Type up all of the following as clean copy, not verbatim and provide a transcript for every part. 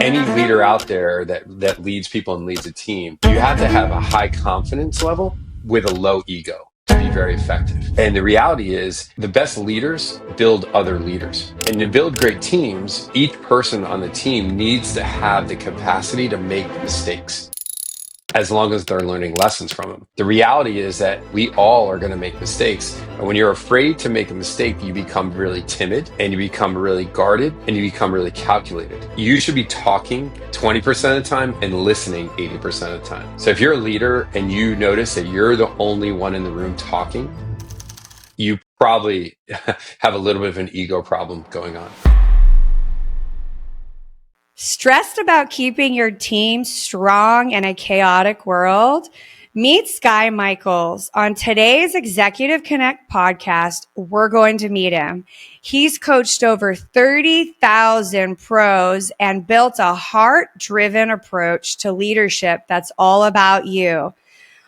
Any leader out there that leads people and leads a team, you have to have a high confidence level with a low ego to be very effective. And the reality is the best leaders build other leaders. And to build great teams, each person on the team needs to have the capacity to make mistakes, as long as they're learning lessons from them. The reality is that we all are going to make mistakes. And when you're afraid to make a mistake, you become really timid and you become really guarded and you become really calculated. You should be talking 20% of the time and listening 80% of the time. So if you're a leader and you notice that you're the only one in the room talking, you probably have a little bit of an ego problem going on. Stressed about keeping your team strong in a chaotic world? Meet Skye Michiels. On today's Executive Connect podcast, we're going to meet him. He's coached over 30,000 pros and built a heart-driven approach to leadership that's all about you.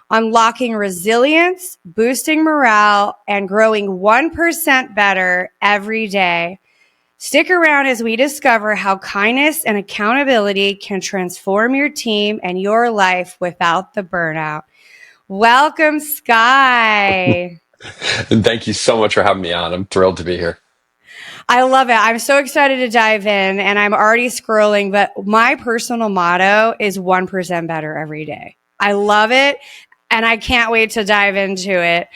Unlocking resilience, boosting morale, and growing 1% better every day. Stick around as we discover how kindness and accountability can transform your team and your life without the burnout. Welcome, Skye. And thank you so much for having me on. I'm thrilled to be here. I love it. I'm so excited to dive in, and I'm already scrolling, but my personal motto is 1% better every day. I love it, and I can't wait to dive into it.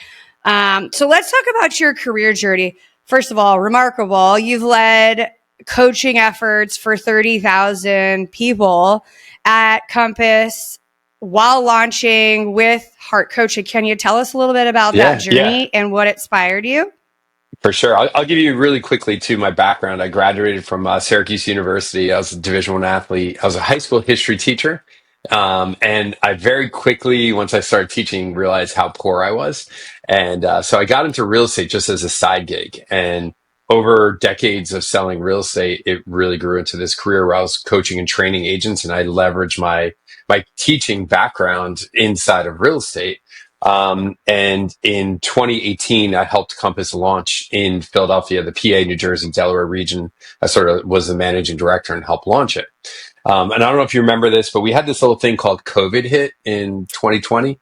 So let's talk about your career journey. First of all, remarkable. You've led coaching efforts for 30,000 people at Compass while launching with Heart Coaching. Can you tell us a little bit about that journey and what inspired you? For sure. I'll give you really quickly to my background. I graduated from Syracuse University. I was a Division I athlete. I was a high school history teacher. And I very quickly, once I started teaching, realized how poor I was. And so I got into real estate just as a side gig. And over decades of selling real estate, it really grew into this career where I was coaching and training agents, and I leveraged my teaching background inside of real estate. And in 2018, I helped Compass launch in Philadelphia, the PA, New Jersey, Delaware region. I sort of was the managing director and helped launch it. And I don't know if you remember this, but we had this little thing called COVID hit in 2020.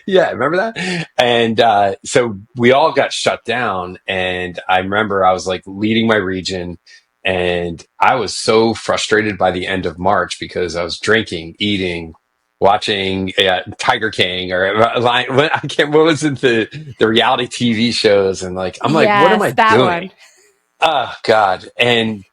Yeah, remember that? And so we all got shut down. And I remember I was like leading my region, and I was so frustrated by the end of March because I was drinking, eating, watching Tiger King, or what was it, the reality TV shows, and like I'm like, what am I doing? One. Oh God. And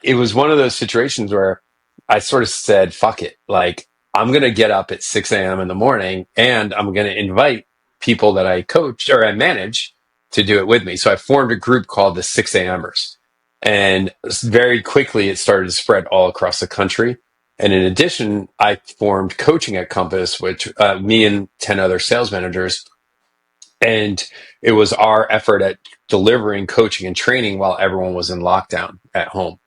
it was one of those situations where I sort of said, fuck it. Like, I'm going to get up at 6 a.m. in the morning, and I'm going to invite people that I coach or I manage to do it with me. So I formed a group called the 6 a.m.ers. And very quickly it started to spread all across the country. And in addition, I formed Coaching at Compass, which me and 10 other sales managers. And it was our effort at delivering coaching and training while everyone was in lockdown at home.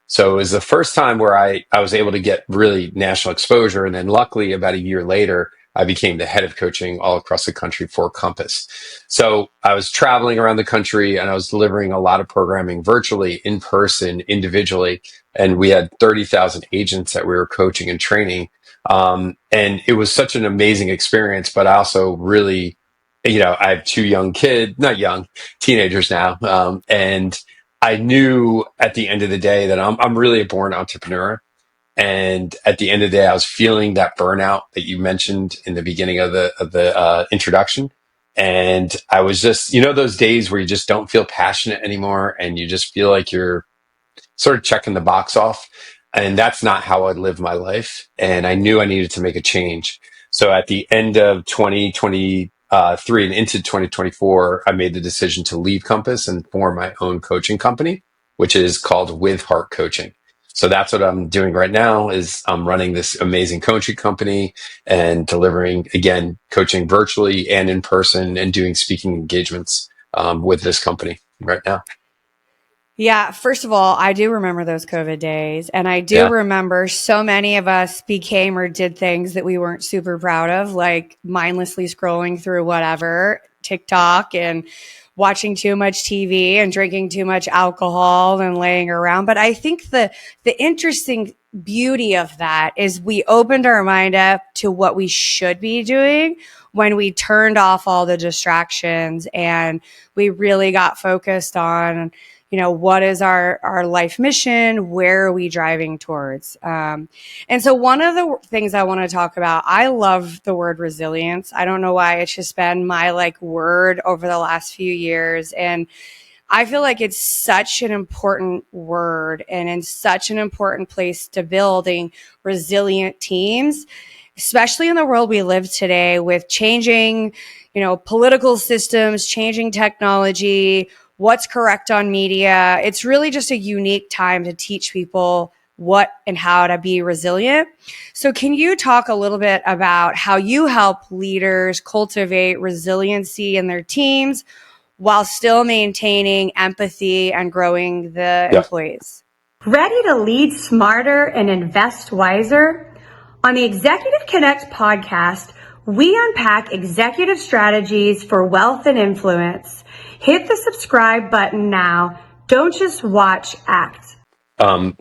So it was the first time where I was able to get really national exposure. And then luckily, about a year later, I became the head of coaching all across the country for Compass. So I was traveling around the country, and I was delivering a lot of programming virtually, in person, individually. And we had 30,000 agents that we were coaching and training. And it was such an amazing experience, but I also really, I have two young kids, not young, teenagers now. And I knew at the end of the day that I'm really a born entrepreneur. And at the end of the day, I was feeling that burnout that you mentioned in the beginning of the introduction. And I was just, those days where you just don't feel passionate anymore, and you just feel like you're sort of checking the box off. And that's not how I live my life. And I knew I needed to make a change. So at the end of 2023 and into 2024, I made the decision to leave Compass and form my own coaching company, which is called With Heart Coaching. So that's what I'm doing right now. Is I'm running this amazing coaching company and delivering, again, coaching virtually and in person, and doing speaking engagements with this company right now. Yeah, first of all, I do remember those COVID days, and I do remember so many of us became or did things that we weren't super proud of, like mindlessly scrolling through whatever, TikTok, and watching too much TV and drinking too much alcohol and laying around. But I think the interesting beauty of that is we opened our mind up to what we should be doing when we turned off all the distractions and we really got focused on, what is our life mission? Where are we driving towards? And so one of the things I want to talk about, I love the word resilience. I don't know why, it's just been my word over the last few years. And I feel like it's such an important word and in such an important place to building resilient teams, especially in the world we live today with changing, political systems, changing technology, what's correct on media. It's really just a unique time to teach people what and how to be resilient. So can you talk a little bit about how you help leaders cultivate resiliency in their teams while still maintaining empathy and growing the Yeah. employees? Ready to lead smarter and invest wiser? On the Executive Connect podcast, we unpack executive strategies for wealth and influence. Hit the subscribe button now. Don't just watch, act. And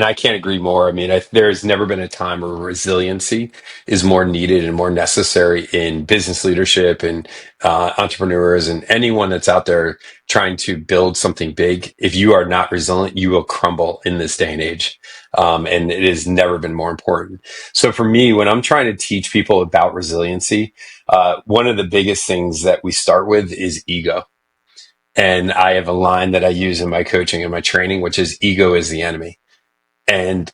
I can't agree more. I mean, there's never been a time where resiliency is more needed and more necessary in business leadership and entrepreneurs and anyone that's out there trying to build something big. If you are not resilient, you will crumble in this day and age. And it has never been more important. So for me, when I'm trying to teach people about resiliency, one of the biggest things that we start with is ego. And I have a line that I use in my coaching and my training, which is ego is the enemy. And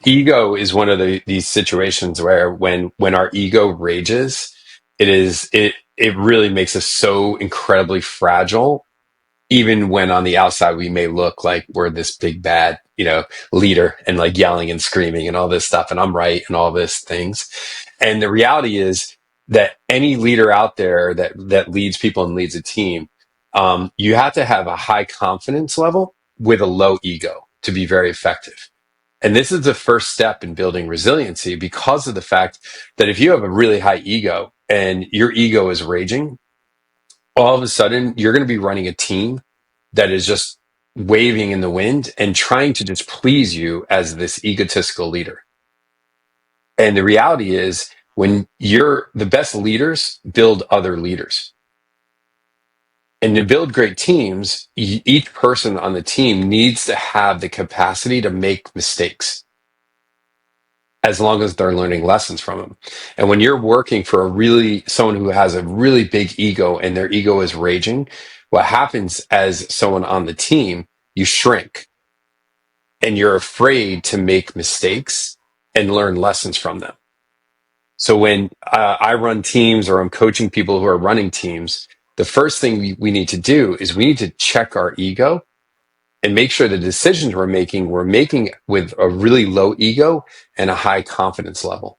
ego is one of these situations where when our ego rages, it really makes us so incredibly fragile, even when on the outside we may look like we're this big bad, leader and yelling and screaming and all this stuff, and I'm right and all these things. And the reality is that any leader out there that leads people and leads a team, you have to have a high confidence level with a low ego to be very effective. And this is the first step in building resiliency because of the fact that if you have a really high ego and your ego is raging, all of a sudden you're going to be running a team that is just waving in the wind and trying to just please you as this egotistical leader. And the reality is when the best leaders build other leaders. And to build great teams, each person on the team needs to have the capacity to make mistakes as long as they're learning lessons from them. And when you're working for someone who has a really big ego and their ego is raging, what happens as someone on the team, you shrink and you're afraid to make mistakes and learn lessons from them. So when I run teams or I'm coaching people who are running teams, the first thing we need to do is we need to check our ego and make sure the decisions we're making with a really low ego and a high confidence level.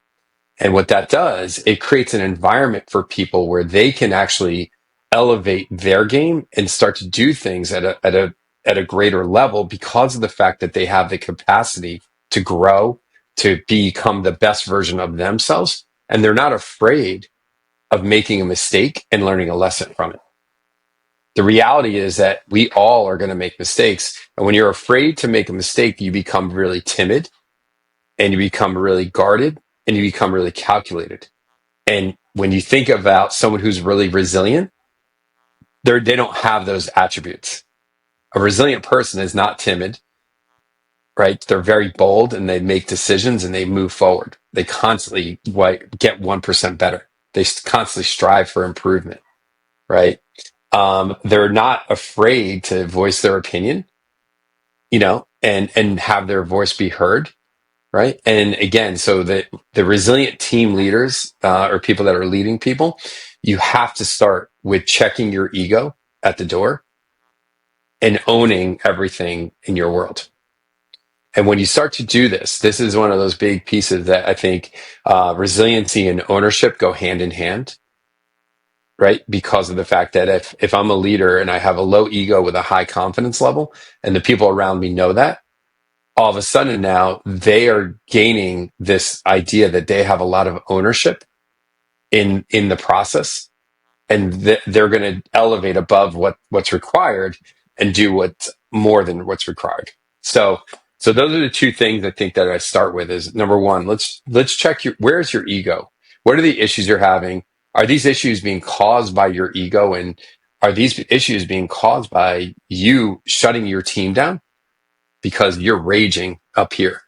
And what that does, it creates an environment for people where they can actually elevate their game and start to do things at a greater level because of the fact that they have the capacity to grow, to become the best version of themselves. And they're not afraid of making a mistake and learning a lesson from it. The reality is that we all are going to make mistakes. And when you're afraid to make a mistake, you become really timid and you become really guarded and you become really calculated. And when you think about someone who's really resilient, they don't have those attributes. A resilient person is not timid, right? They're very bold and they make decisions and they move forward. They constantly get 1% better. They constantly strive for improvement, right? They're not afraid to voice their opinion, and have their voice be heard, right? And again, so the resilient team leaders or people that are leading people, you have to start with checking your ego at the door and owning everything in your world. And when you start to do this is one of those big pieces that I think resiliency and ownership go hand in hand. Right? Because of the fact that if I'm a leader and I have a low ego with a high confidence level and the people around me know that, all of a sudden now they are gaining this idea that they have a lot of ownership in the process and they're going to elevate above what's required and do what's more than what's required. So those are the two things I think that I start with is number one, let's check where's your ego? What are the issues you're having? Are these issues being caused by your ego? And are these issues being caused by you shutting your team down because you're raging up here,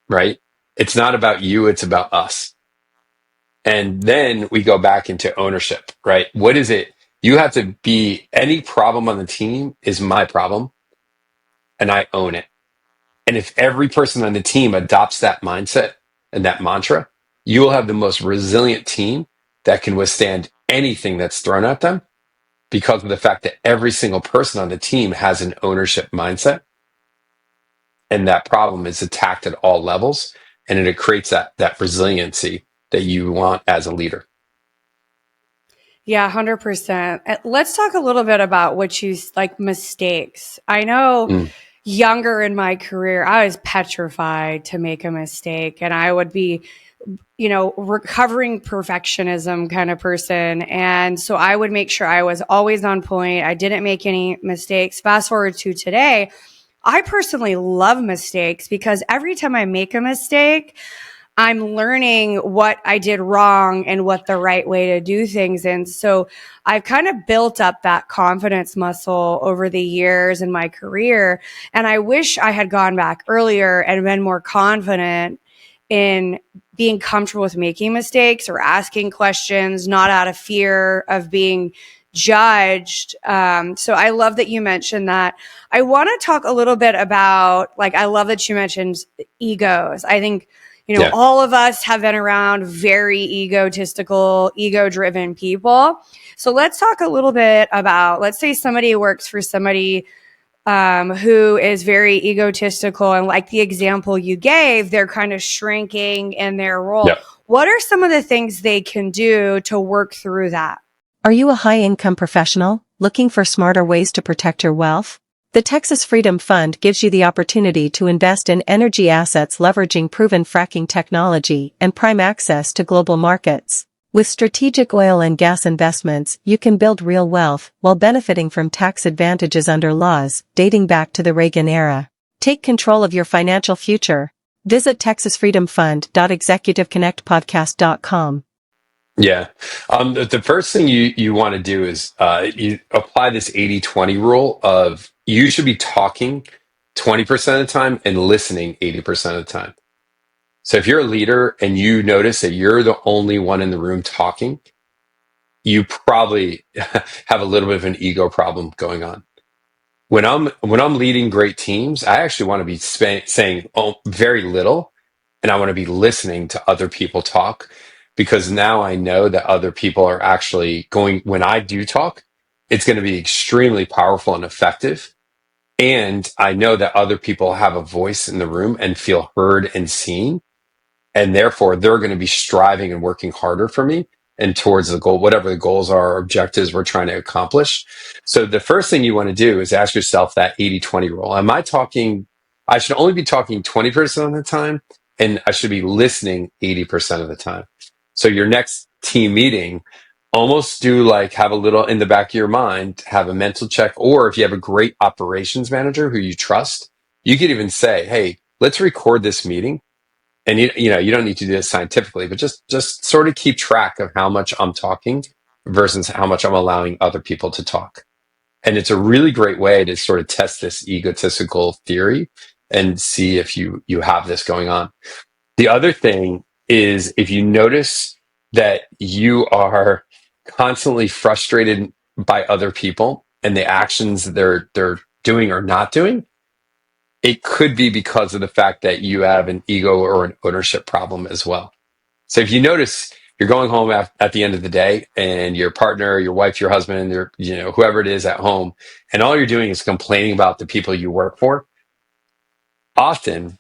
right? It's not about you, it's about us. And then we go back into ownership, right? What is it? You have to be any problem on the team is my problem and I own it. And if every person on the team adopts that mindset and that mantra, you will have the most resilient team that can withstand anything that's thrown at them because of the fact that every single person on the team has an ownership mindset and that problem is attacked at all levels. And it creates that resiliency that you want as a leader. Yeah, 100%. Let's talk a little bit about what you like mistakes. I know younger in my career, I was petrified to make a mistake, and I would be, recovering perfectionism kind of person. And so I would make sure I was always on point. I didn't make any mistakes. Fast forward to today, I personally love mistakes because every time I make a mistake, I'm learning what I did wrong and what the right way to do things. And so I've kind of built up that confidence muscle over the years in my career. And I wish I had gone back earlier and been more confident in being comfortable with making mistakes or asking questions, not out of fear of being judged. So I love that you mentioned that. I want to talk a little bit about, I love that you mentioned egos. I think, all of us have been around very egotistical, ego-driven people. So let's talk a little bit about, let's say somebody works for somebody who is very egotistical, and like the example you gave, they're kind of shrinking in their role. Yep. What are some of the things they can do to work through that? Are you a high-income professional looking for smarter ways to protect your wealth? The Texas Freedom Fund gives you the opportunity to invest in energy assets leveraging proven fracking technology and prime access to global markets. With strategic oil and gas investments, you can build real wealth while benefiting from tax advantages under laws dating back to the Reagan era. Take control of your financial future. Visit texasfreedomfund.executiveconnectpodcast.com. Yeah. The first thing you want to do is you apply this 80-20 rule of you should be talking 20% of the time and listening 80% of the time. So if you're a leader and you notice that you're the only one in the room talking, you probably have a little bit of an ego problem going on. When I'm leading great teams, I actually want to be saying very little, and I want to be listening to other people talk, because now I know that other people are actually going, when I do talk, it's going to be extremely powerful and effective. And I know that other people have a voice in the room and feel heard and seen. And therefore, they're going to be striving and working harder for me and towards the goal, whatever the goals are or objectives we're trying to accomplish. So the first thing you want to do is ask yourself that 80-20 rule. Am I talking, I should only be talking 20% of the time, and I should be listening 80% of the time. So your next team meeting, almost do have a little in the back of your mind, have a mental check, or if you have a great operations manager who you trust, you could even say, hey, let's record this meeting. And you don't need to do this scientifically, but just sort of keep track of how much I'm talking versus how much I'm allowing other people to talk. And it's a really great way to sort of test this egotistical theory and see if you have this going on. The other thing is, if you notice that you are constantly frustrated by other people and the actions they're doing or not doing, it could be because of the fact that you have an ego or an ownership problem as well. So if you notice you're going home at the end of the day and your partner, your wife, your husband, or whoever it is at home, and all you're doing is complaining about the people you work for, often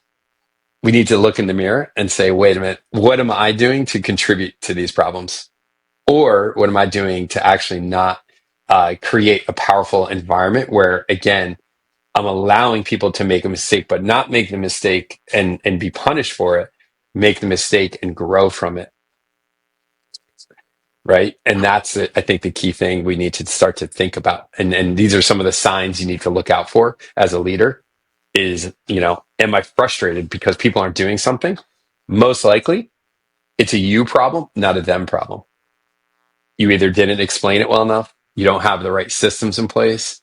we need to look in the mirror and say, wait a minute, what am I doing to contribute to these problems? Or what am I doing to actually not create a powerful environment where, again, I'm allowing people to make a mistake, but not make the mistake and be punished for it, make the mistake and grow from it. right? And that's, I think, the key thing we need to start to think about. And these are some of the signs you need to look out for as a leader is, am I frustrated because people aren't doing something? Most likely, it's a you problem, not a them problem. You either didn't explain it well enough, you don't have the right systems in place.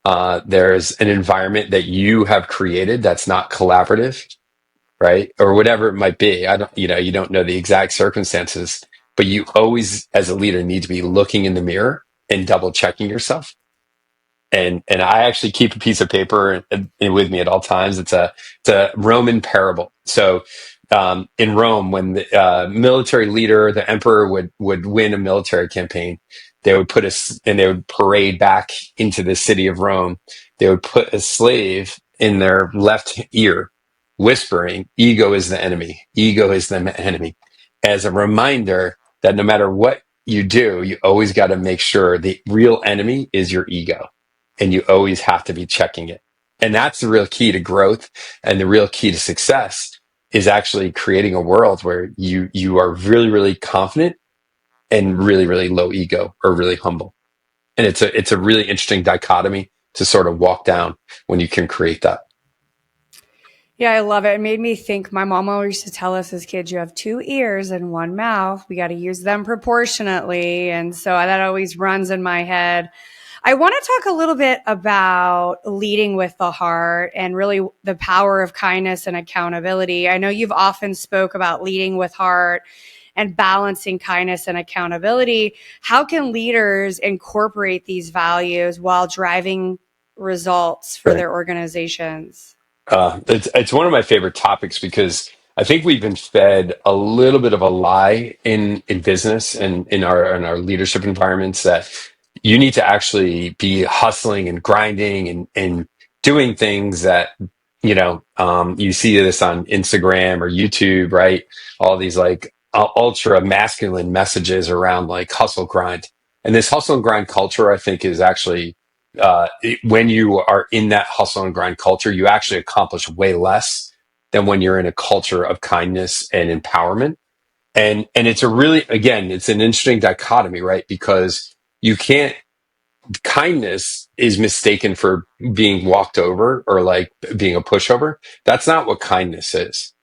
There's an environment that you have created that's not collaborative, right? Or whatever it might be. I don't, you don't know the exact circumstances, but you always, as a leader, need to be looking in the mirror and double checking yourself. And I actually keep a piece of paper with me at all times. It's a Roman parable. So in Rome, when the military leader, the emperor would win a military campaign, they would and they would parade back into the city of Rome. They would put a slave in their left ear, whispering, "Ego is the enemy. Ego is the enemy," as a reminder that no matter what you do, you always got to make sure the real enemy is your ego, and you always have to be checking it. And that's the real key to growth, and the real key to success is actually creating a world where you are really, really confident and really, really low ego or really humble. And it's a really interesting dichotomy to sort of walk down when you can create that. Yeah, I love it. It made me think my mom always used to tell us as kids, you have two ears and one mouth. We got to use them proportionately. And so that always runs in my head. I want to talk a little bit about leading with the heart and really the power of kindness and accountability. I know you've often spoke about leading with heart and balancing kindness and accountability. How can leaders incorporate these values while driving results for their organizations? It's one of my favorite topics because I think we've been fed a little bit of a lie in business and in our leadership environments that you need to actually be hustling and grinding and doing things that you see this on Instagram or YouTube, right? All these like ultra masculine messages around like hustle grind, and this hustle and grind culture, I think, is actually when you are in that hustle and grind culture, you actually accomplish way less than when you're in a culture of kindness and empowerment. And it's a really, again, it's an interesting dichotomy, right? Because you can't, kindness is mistaken for being walked over or like being a pushover. That's not what kindness is,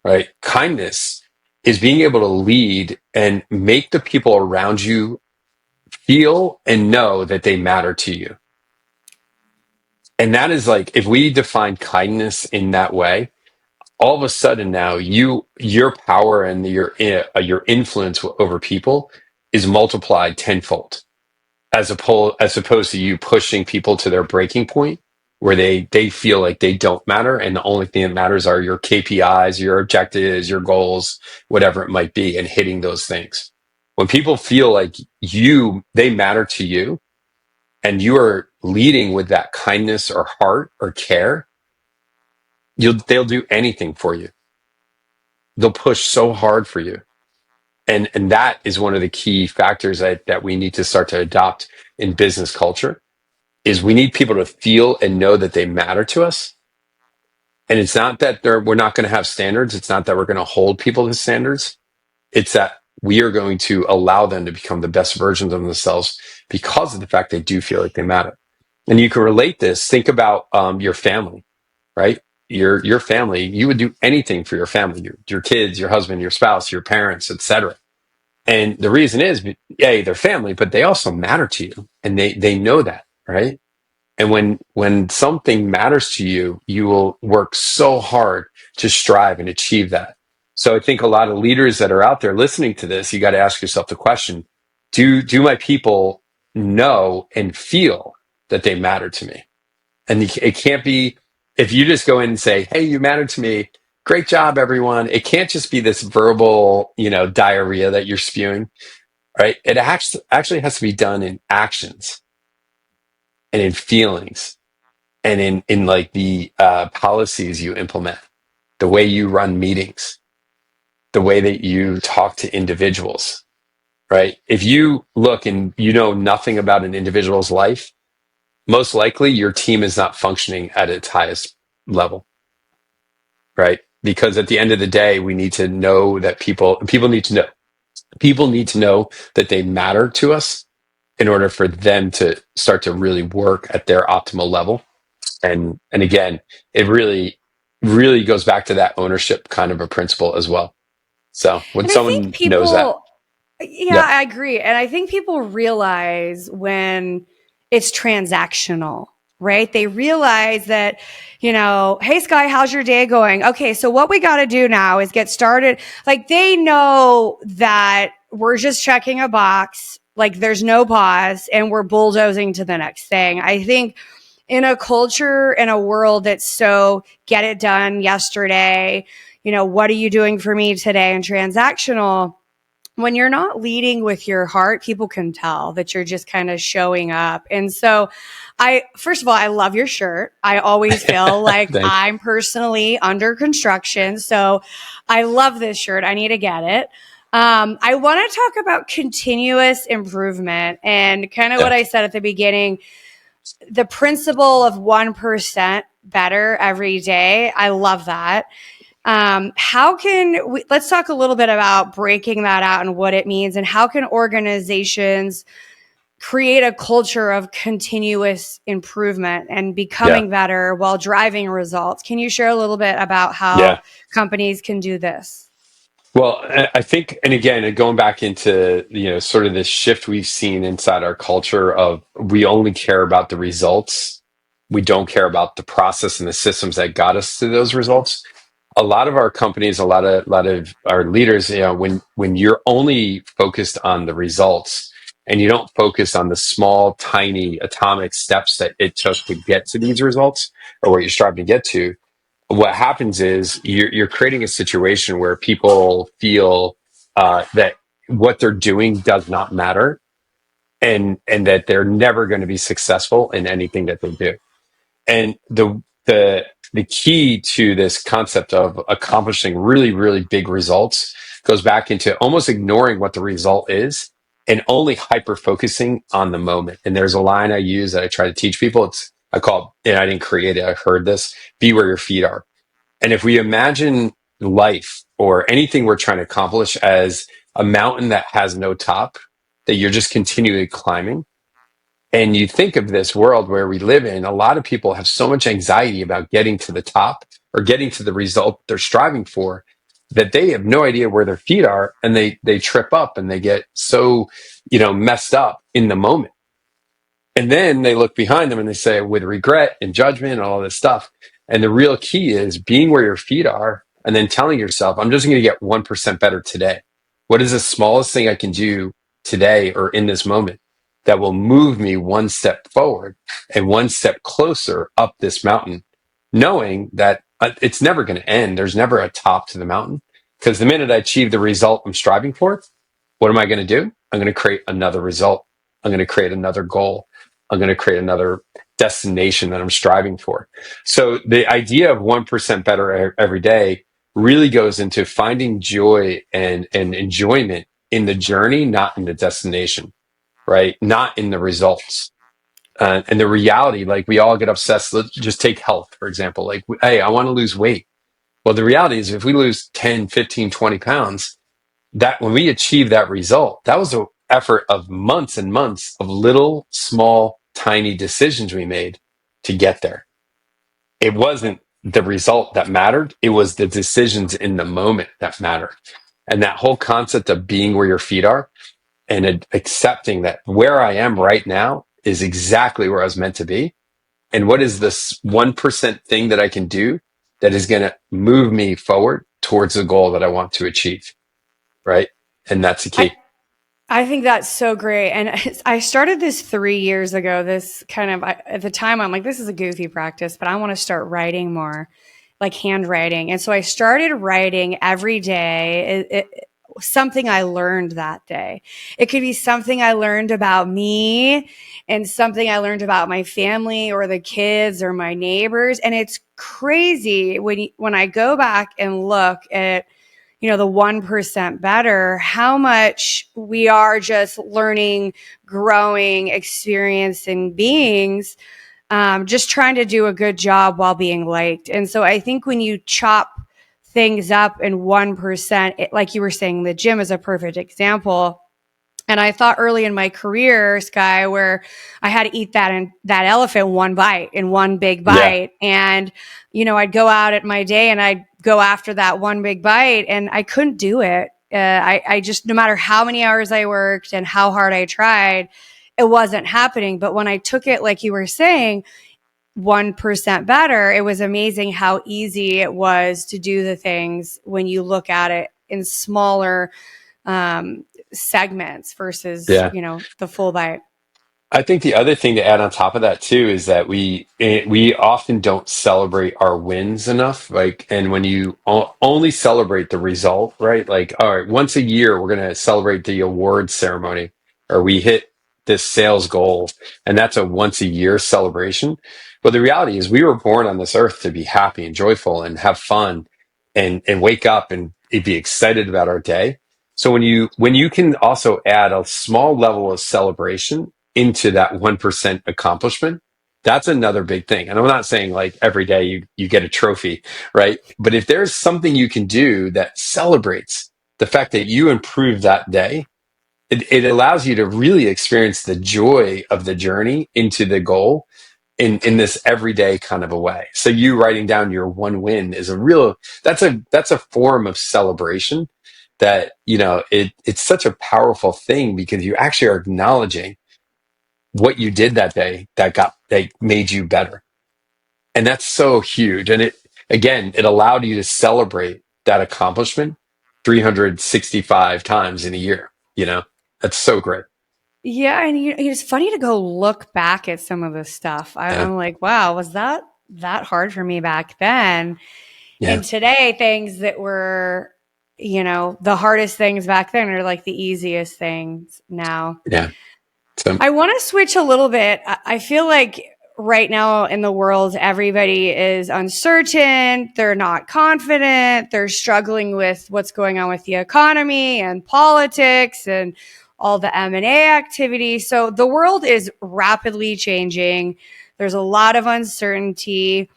right? Kindness is being able to lead and make the people around you feel and know that they matter to you. And that is like, if we define kindness in that way, all of a sudden now your power and your influence over people is multiplied tenfold, as opposed to you pushing people to their breaking point where they feel like they don't matter, and the only thing that matters are your KPIs, your objectives, your goals, whatever it might be, and hitting those things. When people feel like they matter to you, and you are leading with that kindness or heart or care, they'll do anything for you. They'll push so hard for you. And that is one of the key factors that we need to start to adopt in business culture, is we need people to feel and know that they matter to us. And it's not that we're not going to have standards. It's not that we're going to hold people to standards. It's that we are going to allow them to become the best versions of themselves because of the fact they do feel like they matter. And you can relate this. Think about your family, right? Your family. You would do anything for your family, your kids, your husband, your spouse, your parents, etc. And the reason is, yeah, they're family, but they also matter to you, and they know that, right? And when something matters to you, you will work so hard to strive and achieve that. So I think a lot of leaders that are out there listening to this, you got to ask yourself the question: Do my people know and feel that they matter to me? And it can't be, if you just go in and say, "Hey, you matter to me. Great job, everyone." It can't just be this verbal, diarrhea that you're spewing, right? It actually has to be done in actions and in feelings and in like the policies you implement, the way you run meetings, the way that you talk to individuals, right? If you look and you know nothing about an individual's life, most likely your team is not functioning at its highest level, right? Because at the end of the day, we need to know that people need to know. People need to know that they matter to us in order for them to start to really work at their optimal level. And again, it really goes back to that ownership kind of a principle as well. So when And I think someone knows that, people, yeah, yeah, I agree. And I think people realize when it's transactional, right? They realize that, hey, Skye, how's your day going? Okay, so what we got to do now is get started. Like they know that we're just checking a box, like there's no pause, and we're bulldozing to the next thing. I think in a culture, in a world that's so get it done yesterday, what are you doing for me today, and transactional, when you're not leading with your heart, people can tell that you're just kind of showing up. And so first of all, I love your shirt. I always feel like thanks. I'm personally under construction. So I love this shirt. I need to get it. I want to talk about continuous improvement and kind of Yeah, what I said at the beginning, the principle of 1% better every day. I love that. How can let's talk a little bit about breaking that out and what it means, and how can organizations create a culture of continuous improvement and yeah, becoming better while driving results? Can you share a little bit about how yeah. companies can do this? Well, I think, and again, going back into, sort of this shift we've seen inside our culture of we only care about the results. We don't care about the process and the systems that got us to those results. A lot of our companies, a lot of our leaders, when you're only focused on the results and you don't focus on the small, tiny atomic steps that it took to get to these results or what you're striving to get to, what happens is you're creating a situation where people feel that what they're doing does not matter, and that they're never going to be successful in anything that they do. And the key to this concept of accomplishing really, really big results goes back into almost ignoring what the result is and only hyper focusing on the moment. And there's a line I use that I try to teach people. I call it, and I didn't create it, I heard this: be where your feet are. And if we imagine life or anything we're trying to accomplish as a mountain that has no top, that you're just continually climbing, and you think of this world where we live in, a lot of people have so much anxiety about getting to the top or getting to the result they're striving for that they have no idea where their feet are, and they trip up and they get so, messed up in the moment. And then they look behind them and they say, with regret and judgment and all this stuff. And the real key is being where your feet are and then telling yourself, I'm just going to get 1% better today. What is the smallest thing I can do today or in this moment that will move me one step forward and one step closer up this mountain, knowing that it's never going to end. There's never a top to the mountain, because the minute I achieve the result I'm striving for, what am I going to do? I'm going to create another result. I'm going to create another goal. I'm going to create another destination that I'm striving for. So the idea of 1% better every day really goes into finding joy and enjoyment in the journey, not in the destination, right? Not in the results. And the reality, like we all get obsessed. Let's just take health, for example. Like, hey, I want to lose weight. Well, the reality is if we lose 10, 15, 20 pounds, that when we achieved that result, that was an effort of months and months of little, small, tiny decisions we made to get there. It wasn't the result that mattered. It was the decisions in the moment that mattered. And that whole concept of being where your feet are and accepting that where I am right now is exactly where I was meant to be. And what is this 1% thing that I can do that is going to move me forward towards the goal that I want to achieve? Right. And that's the I, key. I think that's so great. And I started this 3 years ago. This kind of, at the time, I'm like, this is a goofy practice, but I want to start writing more, like handwriting. And so I started writing every day. Something I learned that day. It could be something I learned about me and something I learned about my family or the kids or my neighbors. And it's crazy when I go back and look at, the 1% better, how much we are just learning, growing, experiencing beings, just trying to do a good job while being liked. And so I think when you chop things up in 1%. Like you were saying, the gym is a perfect example. And I thought early in my career, Skye, where I had to eat that elephant one bite in one big Yeah. bite. And, I'd go out at my day and I'd go after that one big bite and I couldn't do it. I just, no matter how many hours I worked and how hard I tried, it wasn't happening. But when I took it, like you were saying, 1% better, it was amazing how easy it was to do the things when you look at it in smaller segments versus, Yeah. the full bite. I think the other thing to add on top of that too is that we often don't celebrate our wins enough. Like, and when you only celebrate the result, right? Like, all right, once a year we're going to celebrate the award ceremony, or we hit this sales goal, and that's a once a year celebration. But the reality is, we were born on this earth to be happy and joyful and have fun, and wake up and be excited about our day. So when you can also add a small level of celebration into that 1% accomplishment, that's another big thing. And I'm not saying like every day you get a trophy, right? But if there's something you can do that celebrates the fact that you improved that day, it allows you to really experience the joy of the journey into the goal in this everyday kind of a way. So you writing down your one win is that's a form of celebration that, it's such a powerful thing, because you actually are acknowledging what you did that day that made you better. And that's so huge. And it allowed you to celebrate that accomplishment 365 times in a year. That's so great. Yeah, and it's funny to go look back at some of this stuff. Yeah. I'm like, wow, was that hard for me back then? Yeah. And today, things that were, the hardest things back then are like the easiest things now. Yeah. So, I want to switch a little bit. I feel like right now in the world, everybody is uncertain. They're not confident. They're struggling with what's going on with the economy and politics and all the M&A activity. So the world is rapidly changing. There's a lot of uncertainty.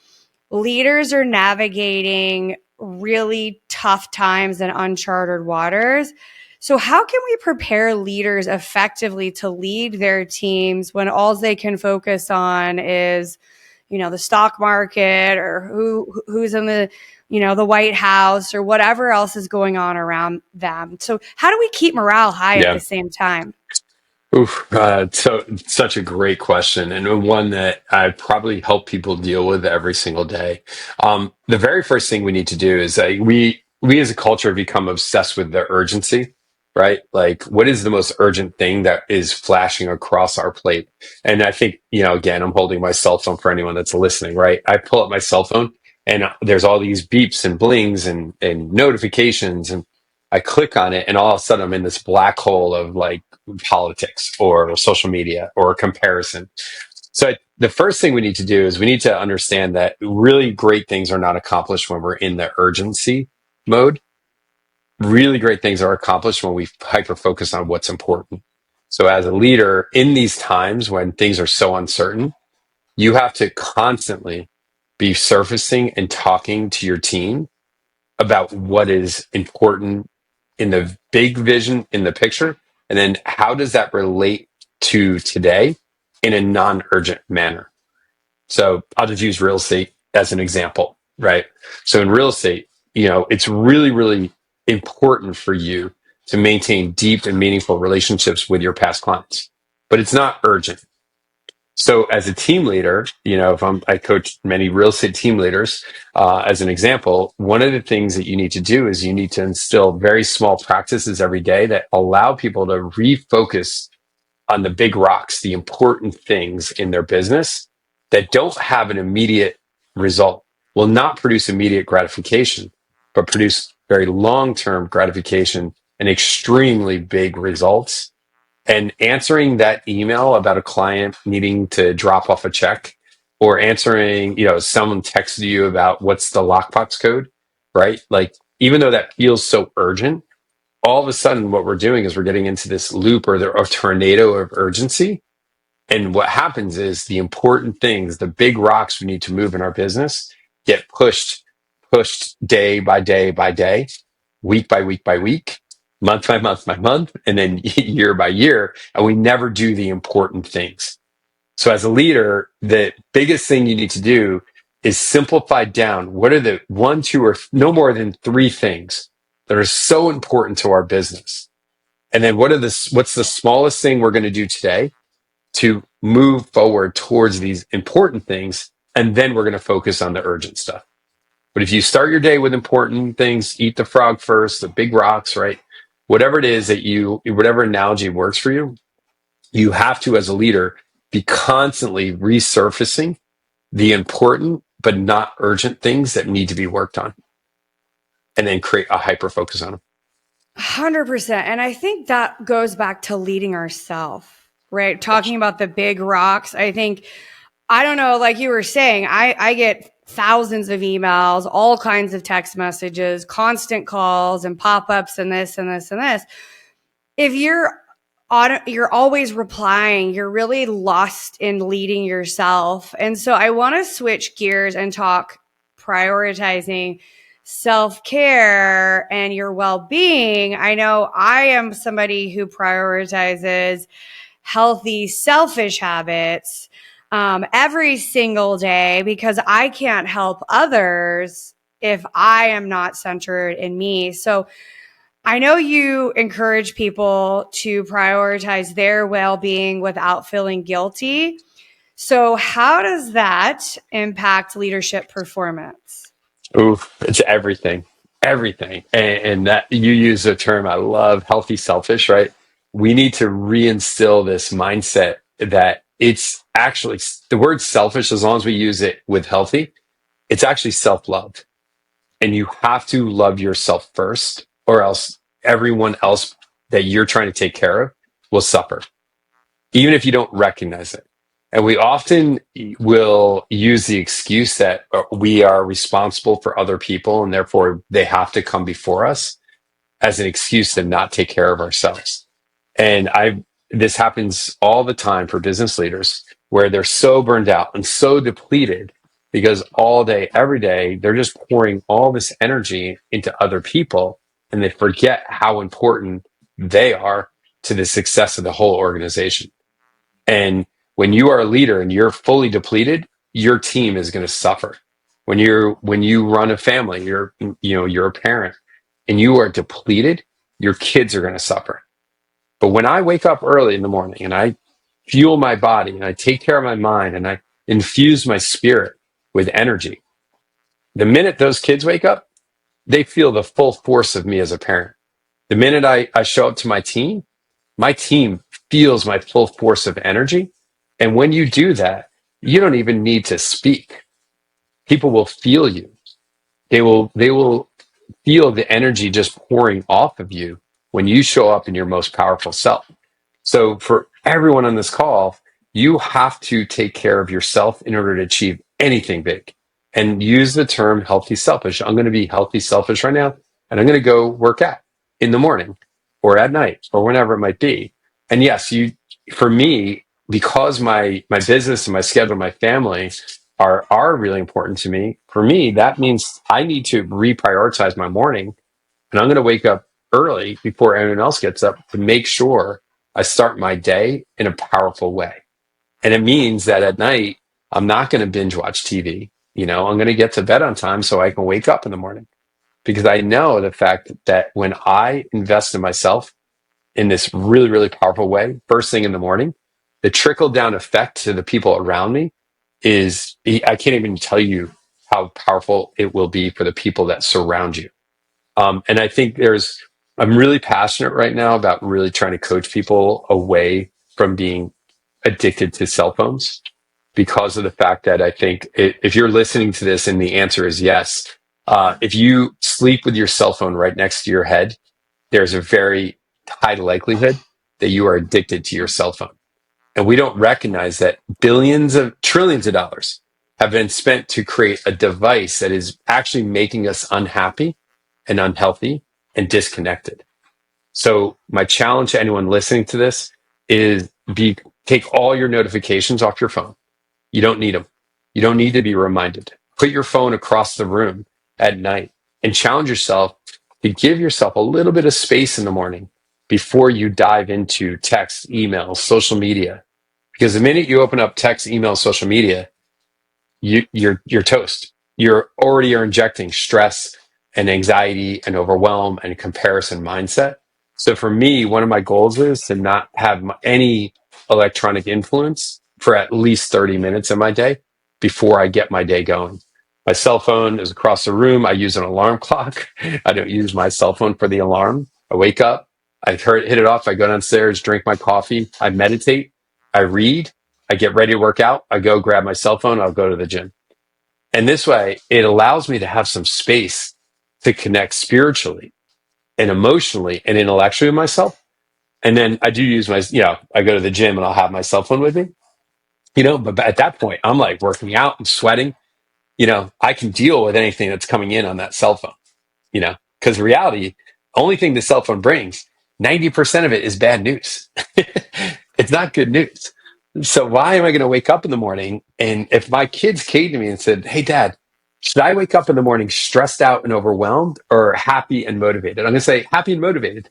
Leaders are navigating really tough times and uncharted waters. So how can we prepare leaders effectively to lead their teams when all they can focus on is, the stock market, or who's in the White House, or whatever else is going on around them? So how do we keep morale high at yeah. the same time? Oof, so such a great question, and one that I probably help people deal with every single day. The very first thing we need to do is we as a culture have become obsessed with the urgency, right? Like, what is the most urgent thing that is flashing across our plate? And I think, again, I'm holding my cell phone for anyone that's listening, right? I pull up my cell phone, and there's all these beeps and blings and notifications, and I click on it, and all of a sudden I'm in this black hole of like politics or social media or comparison. So the first thing we need to do is we need to understand that really great things are not accomplished when we're in the urgency mode. Really great things are accomplished when we hyper focus on what's important. So as a leader in these times when things are so uncertain, you have to constantly be surfacing and talking to your team about what is important in the big vision, in the picture, and then how does that relate to today in a non-urgent manner. So I'll just use real estate as an example, right? So in real estate, it's really, really important for you to maintain deep and meaningful relationships with your past clients, but it's not urgent. So as a team leader, if I coach many real estate team leaders, as an example, one of the things that you need to do is you need to instill very small practices every day that allow people to refocus on the big rocks, the important things in their business that don't have an immediate result, will not produce immediate gratification, but produce very long-term gratification and extremely big results. And answering that email about a client needing to drop off a check, or answering, someone texted you about what's the lockbox code, right? Like, even though that feels so urgent, all of a sudden what we're doing is we're getting into this loop or a tornado of urgency. And what happens is the important things, the big rocks we need to move in our business, get pushed pushed day by day by day, week by week by week, month by month by month, and then year by year. And we never do the important things. So as a leader, the biggest thing you need to do is simplify down. What are the one, two, or no more than three things that are so important to our business? And then what's the smallest thing we're going to do today to move forward towards these important things? And then we're going to focus on the urgent stuff. But if you start your day with important things, eat the frog first, the big rocks, right? Whatever it is whatever analogy works for you, you have to, as a leader, be constantly resurfacing the important but not urgent things that need to be worked on, and then create a hyper focus on them. 100%. And I think that goes back to leading ourselves, right? Talking about the big rocks. I think, I don't know, like you were saying, I get thousands of emails, all kinds of text messages, constant calls and pop-ups and this and this and this. If you're always replying, you're really lost in leading yourself. And so I want to switch gears and talk prioritizing self-care and your well-being. I know I am somebody who prioritizes healthy, selfish habits every single day, because I can't help others if I am not centered in me. So I know you encourage people to prioritize their well-being without feeling guilty. So how does that impact leadership performance? Ooh, it's everything, everything. And that you use a term I love, healthy, selfish, right? We need to reinstill this mindset that it's actually the word selfish, as long as we use it with healthy, it's actually self-love. And you have to love yourself first, or else everyone else that you're trying to take care of will suffer, even if you don't recognize it. And we often will use the excuse that we are responsible for other people and therefore they have to come before us as an excuse to not take care of ourselves. And this happens all the time for business leaders, where they're so burned out and so depleted because all day, every day, they're just pouring all this energy into other people, and they forget how important they are to the success of the whole organization. And when you are a leader and you're fully depleted, your team is going to suffer. When you run a family, you're a parent and you are depleted, your kids are going to suffer. But when I wake up early in the morning and I fuel my body and I take care of my mind and I infuse my spirit with energy, the minute those kids wake up, they feel the full force of me as a parent. The minute I show up to my team feels my full force of energy. And when you do that, you don't even need to speak. People will feel you. They will feel the energy just pouring off of you when you show up in your most powerful self. So for everyone on this call, you have to take care of yourself in order to achieve anything big. And use the term healthy selfish. I'm going to be healthy selfish right now, and I'm going to go work out in the morning or at night or whenever it might be. And yes, for me, because my business and my schedule, my family are really important to me. For me, that means I need to reprioritize my morning, and I'm going to wake up early before anyone else gets up to make sure I start my day in a powerful way. And it means that at night, I'm not going to binge watch TV. I'm going to get to bed on time so I can wake up in the morning, because I know the fact that when I invest in myself in this really, really powerful way, first thing in the morning, the trickle down effect to the people around me I can't even tell you how powerful it will be for the people that surround you. And I think I'm really passionate right now about really trying to coach people away from being addicted to cell phones, because of the fact that I think if you're listening to this and the answer is yes, if you sleep with your cell phone right next to your head, there's a very high likelihood that you are addicted to your cell phone. And we don't recognize that trillions of dollars have been spent to create a device that is actually making us unhappy and unhealthy and disconnected. So my challenge to anyone listening to this is take all your notifications off your phone. You don't need them. You don't need to be reminded. Put your phone across the room at night, and challenge yourself to give yourself a little bit of space in the morning before you dive into text, emails, social media. Because the minute you open up text, email, social media, you're toast. You're injecting stress and anxiety and overwhelm and comparison mindset. So for me, one of my goals is to not have any electronic influence for at least 30 minutes in my day before I get my day going. My cell phone is across the room. I use an alarm clock. I don't use my cell phone for the alarm. I wake up, hit it off. I go downstairs, drink my coffee. I meditate. I read. I get ready to work out. I go grab my cell phone. I'll go to the gym. And this way, it allows me to have some space to connect spiritually and emotionally and intellectually with myself. And then I do use I go to the gym and I'll have my cell phone with me, but at that point, I'm like working out, I'm sweating, I can deal with anything that's coming in on that cell phone, because reality, only thing the cell phone brings, 90% of it is bad news. It's not good news. So why am I going to wake up in the morning? And if my kids came to me and said, "Hey, Dad, should I wake up in the morning stressed out and overwhelmed or happy and motivated?" I'm going to say happy and motivated.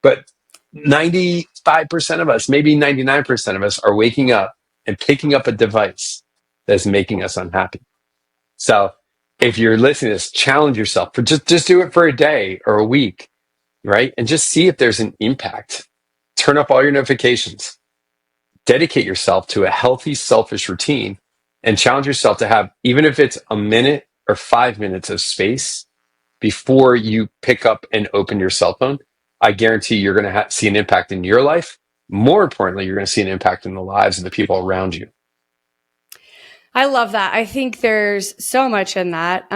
But 95% of us, maybe 99% of us are waking up and picking up a device that's making us unhappy. So if you're listening to this, challenge yourself for just do it for a day or a week, right? And just see if there's an impact. Turn up all your notifications. Dedicate yourself to a healthy, selfish routine and challenge yourself to have, even if it's a minute or 5 minutes of space before you pick up and open your cell phone. I guarantee you're going to see an impact in your life. More importantly, you're going to see an impact in the lives of the people around you. I love that. I think there's so much in that.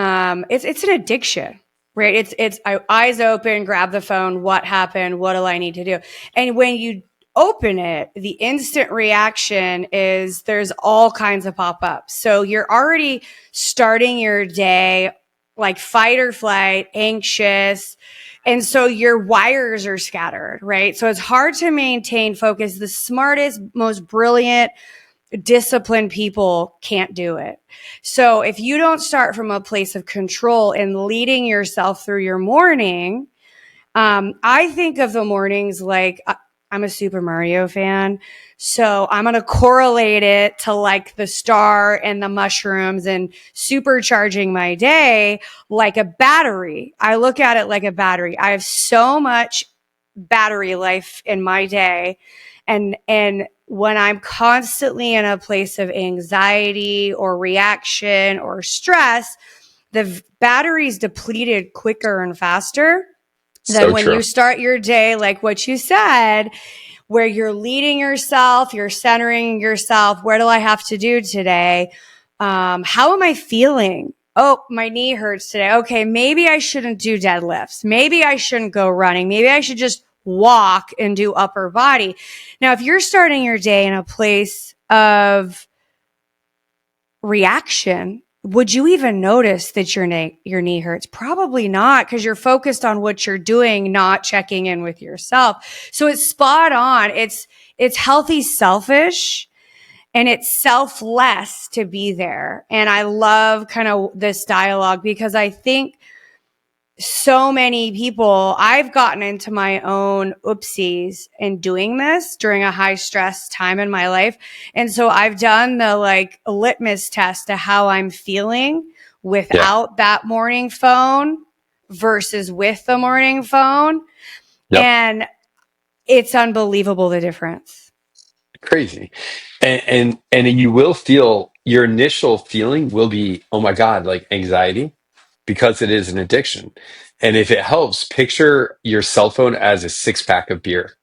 It's an addiction, right? It's eyes open, grab the phone. What happened? What do I need to do? And when you open it, the instant reaction is there's all kinds of pop-ups. So you're already starting your day like fight or flight, anxious. And so your wires are scattered, right? So it's hard to maintain focus. The smartest, most brilliant, disciplined people can't do it. So if you don't start from a place of control and leading yourself through your morning, I think of the mornings like I'm a Super Mario fan. So I'm going to correlate it to like the star and the mushrooms and supercharging my day like a battery. I look at it like a battery. I have so much battery life in my day. And when I'm constantly in a place of anxiety or reaction or stress, the battery's depleted quicker and faster than when you start your day, like what you said, where you're leading yourself, you're centering yourself. Where do I have to do today? How am I feeling? Oh, my knee hurts today. Okay, maybe I shouldn't do deadlifts. Maybe I shouldn't go running. Maybe I should just walk and do upper body. Now, if you're starting your day in a place of reaction, would you even notice that your knee hurts? Probably not, because you're focused on what you're doing, not checking in with yourself. So it's spot on. It's healthy, selfish, and it's selfless to be there. And I love kind of this dialogue because I think so many people, I've gotten into my own oopsies in doing this during a high stress time in my life. And so I've done the like litmus test to how I'm feeling without that morning phone versus with the morning phone. Yep. And it's unbelievable, the difference. Crazy. And you will feel, your initial feeling will be, oh my God, like anxiety, because it is an addiction. And if it helps, picture your cell phone as a 6-pack of beer.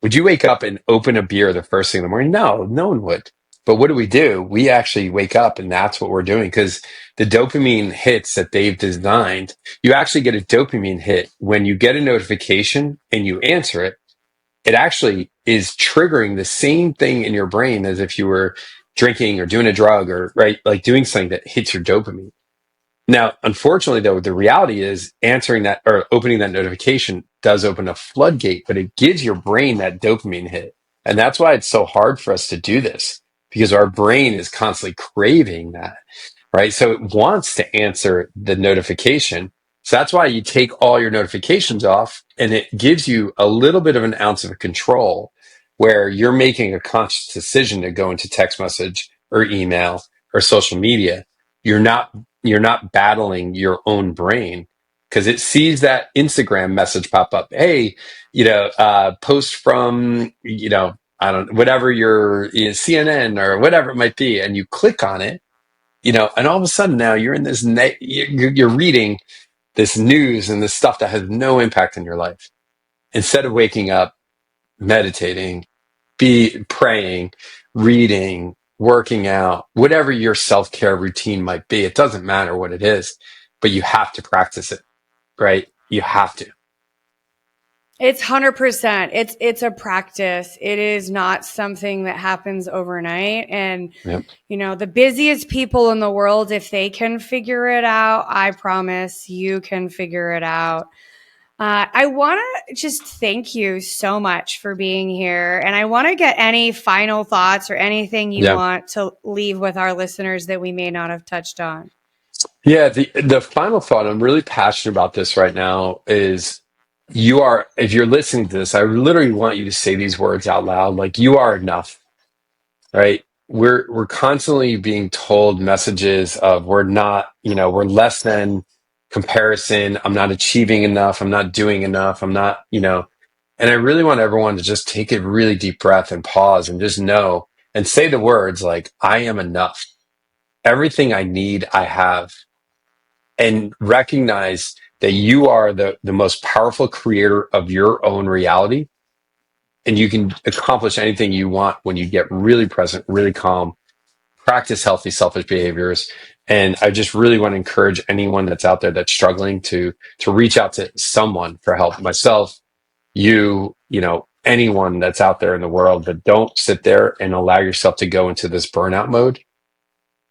Would you wake up and open a beer the first thing in the morning? No one would. But what do? We actually wake up and that's what we're doing, because the dopamine hits that they've designed, you actually get a dopamine hit when you get a notification and you answer it. It actually is triggering the same thing in your brain as if you were drinking or doing a drug or like doing something that hits your dopamine. Now, unfortunately, though, the reality is answering that or opening that notification does open a floodgate, but it gives your brain that dopamine hit. And that's why it's so hard for us to do this, because our brain is constantly craving that. right? So it wants to answer the notification. So that's why you take all your notifications off, and it gives you a little bit of an ounce of control where you're making a conscious decision to go into text message or email or social media. You're not battling your own brain because it sees that Instagram message pop up. Hey, post from, I don't, whatever CNN or whatever it might be, and you click on it, and all of a sudden now you're in this, you're reading this news and this stuff that has no impact in your life. Instead of waking up, meditating, be praying, reading, working out, whatever your self-care routine might be, it doesn't matter what it is, but you have to practice it, right? You have to. It's 100%. It's a practice. It is not something that happens overnight. And, Yep. the busiest people in the world, if they can figure it out, I promise you can figure it out. I want to just thank you so much for being here. And I want to get any final thoughts or anything you Yeah. want to leave with our listeners that we may not have touched on. Yeah, the final thought, I'm really passionate about this right now, is if you're listening to this, I literally want you to say these words out loud, like you are enough, right? We're constantly being told messages of we're not, we're less than, comparison, I'm not achieving enough, I'm not doing enough, I'm not, and I really want everyone to just take a really deep breath and pause and just know and say the words like, I am enough. Everything I need, I have, and recognize that you are the most powerful creator of your own reality. And you can accomplish anything you want when you get really present, really calm, practice healthy, selfish behaviors. And I just really want to encourage anyone that's out there that's struggling to reach out to someone for help. Myself, anyone that's out there in the world, but don't sit there and allow yourself to go into this burnout mode.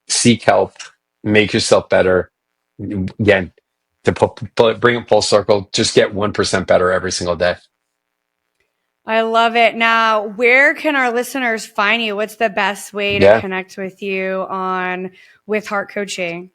Seek help, make yourself better. Again, bring it full circle, just get 1% better every single day. I love it. Now, where can our listeners find you? What's the best way to Yeah. connect with you on With Heart Coaching?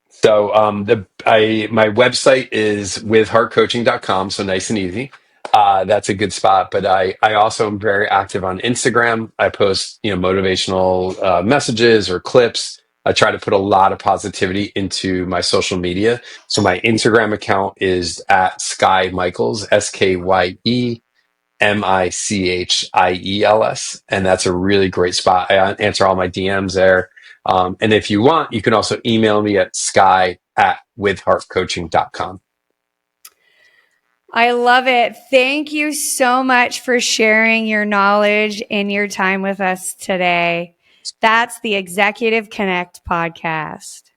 So my website is withheartcoaching.com, so nice and easy. That's a good spot. But I also am very active on Instagram. I post motivational messages or clips. I try to put a lot of positivity into my social media. So my Instagram account is at Skye Michiels, Skyemichiels, and that's a really great spot. I answer all my DMs there. And if you want, you can also email me at skye@withheartcoaching.com. I love it. Thank you so much for sharing your knowledge and your time with us today. That's the Executive Connect podcast.